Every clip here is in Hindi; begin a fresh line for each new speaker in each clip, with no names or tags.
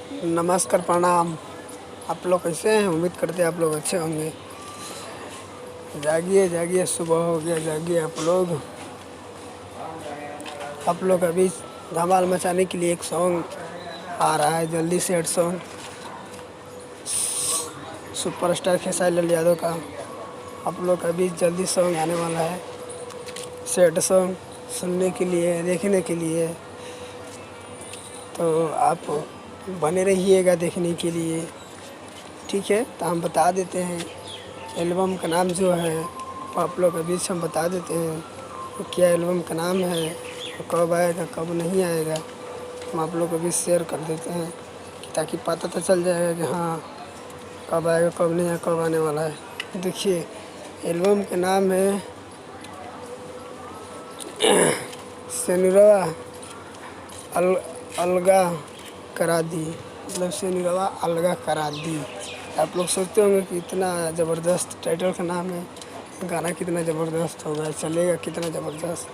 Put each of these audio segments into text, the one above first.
नमस्कार, प्रणाम। आप लोग कैसे हैं? उम्मीद करते हैं आप लोग अच्छे होंगे। जागिए जागिए, सुबह हो गया, जागिए आप लोग अभी धमाल मचाने के लिए एक सॉन्ग आ रहा है, जल्दी से सॉन्ग सुपरस्टार खेसारी लाल यादव का। आप लोग अभी जल्दी सॉन्ग आने वाला है, सैड सॉन्ग सुनने के लिए, देखने के लिए। तो आप बने रहिएगा देखने के लिए, ठीक है। तो हम बता देते हैं एल्बम का नाम जो है, वो आप लोग अभी से हम बता देते हैं तो क्या एल्बम का नाम है, कब आएगा कब नहीं आएगा, हम आप लोग अभी शेयर कर देते हैं ताकि पता तो चल जाएगा कि हाँ कब आएगा कब नहीं आएगा, कब आने वाला है। देखिए, एल्बम का नाम है सेनुरवा अलगा करा दी, मतलब सेनुरवा अलगा करा दी। आप लोग सोचते होंगे कि इतना ज़बरदस्त टाइटल का नाम है, गाना कितना ज़बरदस्त होगा, चलेगा कितना ज़बरदस्त।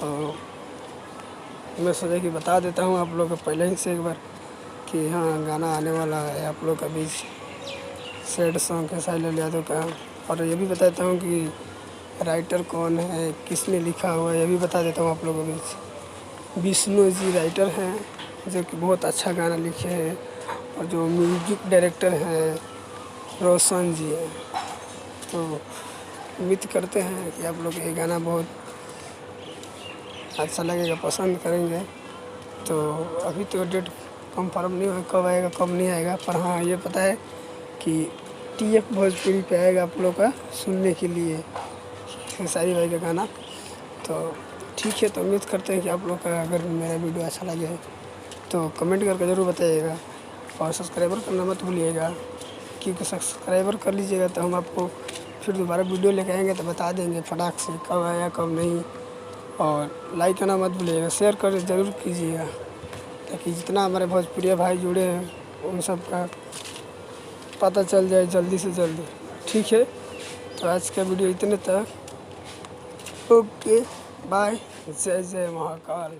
तो मैं सोचा कि बता देता हूँ आप लोग को पहले ही से एक बार कि हाँ गाना आने वाला है आप लोग का बीच, सैड सॉन्ग खेसारी लाल यादव का। और ये भी बताता हूँ कि राइटर कौन है, किसने लिखा हुआ है, ये भी बता देता हूँ आप लोगों के बीच। विष्णु जी राइटर हैं जो कि बहुत अच्छा गाना लिखे हैं, और जो म्यूजिक डायरेक्टर हैं रोशन जी हैं। तो उम्मीद करते हैं कि आप लोग ये गाना बहुत अच्छा लगेगा, पसंद करेंगे। तो अभी तो डेट कंफर्म नहीं हुआ कब आएगा कब नहीं आएगा, पर हाँ ये पता है कि TF भोजपुरी पे आएगा आप लोग का सुनने के लिए खेसारी भाई का गाना। तो ठीक है, तो उम्मीद करते हैं कि आप लोग का अगर मेरा वीडियो अच्छा लगे तो कमेंट करके ज़रूर बताइएगा, और सब्सक्राइबर करना मत भूलिएगा, क्योंकि सब्सक्राइबर कर लीजिएगा तो हम आपको फिर दोबारा वीडियो लेके आएंगे तो बता देंगे फटाक से कब आया कब नहीं। और लाइक करना मत भूलिएगा, शेयर कर ज़रूर कीजिएगा ताकि जितना हमारे भोजपुरी भाई जुड़े हैं उन सब का पता चल जाए जल्दी से जल्दी, ठीक है। तो आज का वीडियो इतने तक, ओके बाय, जय जय महाकाल।